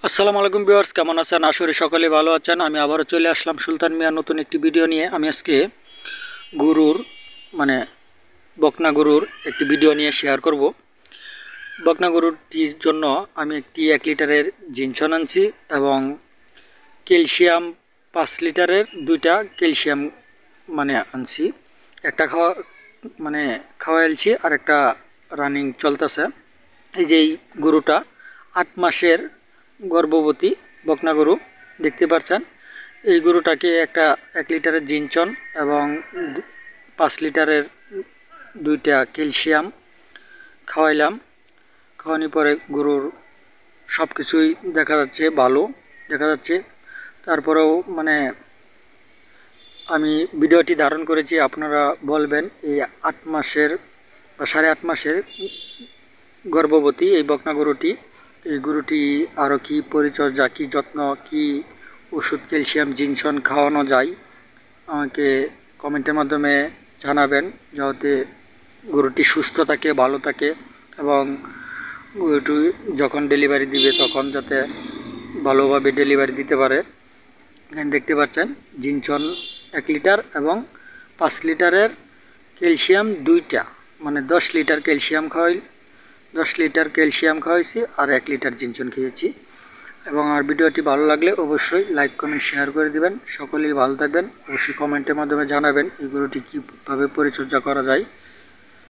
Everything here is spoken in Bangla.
আসসালামু আলাইকুম ভিউয়ার্স, কেমন আছেন? আশা করি সকলে ভালো আছেন। আমি আবারও চলে আসলাম সুলতান মিয়ার নতুন একটি ভিডিও নিয়ে। আমি আজকে গরুর মানে বকনা গরুর একটি ভিডিও নিয়ে শেয়ার করব। বকনা গরুটির জন্য আমি একটি 1 লিটারের জিনসন আনছি এবং ক্যালসিয়াম 5 লিটারের 2টা ক্যালসিয়াম আনছি। একটা খাওয়াইছি আর একটা রানিং চলতেছে। এই যে এই গরুটা 8 মাসের গর্ভবতী বকনা গরু দেখতে পাচ্ছেন। এই গরুটাকে একটা 1 লিটারের জিনচন এবং 5 লিটারের 2টা ক্যালসিয়াম খাওয়াইলাম। খাওয়ানোর পরে গরুর সব কিছুই দেখা যাচ্ছে, ভালো দেখা যাচ্ছে। তারপরেও আমি ভিডিওটি ধারণ করেছি, আপনারা বলবেন এই 8 মাসের বা 8.5 মাসের গর্ভবতী এই বকনা গরুটি, এই গরুটি আরও কি পরিচর্যা, কি যত্ন, কি ওষুধ ক্যালসিয়াম জিনসন খাওয়ানো যায় আমাকে কমেন্টের মাধ্যমে জানাবেন, যাতে গরুটি সুস্থ থাকে, ভালো থাকে এবং গরুটি যখন ডেলিভারি দিবে তখন যাতে ভালোভাবে ডেলিভারি দিতে পারে। এখানে দেখতে পাচ্ছেন জিনসন 1 লিটার এবং 5 লিটারের ক্যালসিয়াম 2টা, 10 লিটার ক্যালসিয়াম 10 লিটার ক্যালসিয়াম খাওয়াইছি আর 1 লিটার জিনসন খেয়েছি। এবং আর ভিডিওটি ভালো লাগলে অবশ্যই লাইক কমেন্ট শেয়ার করে দিবেন। সকলেই ভালো থাকবেন। অবশ্যই কমেন্টের মাধ্যমে জানাবেন এই গরুটি কীভাবে পরিচর্যা করা যায়।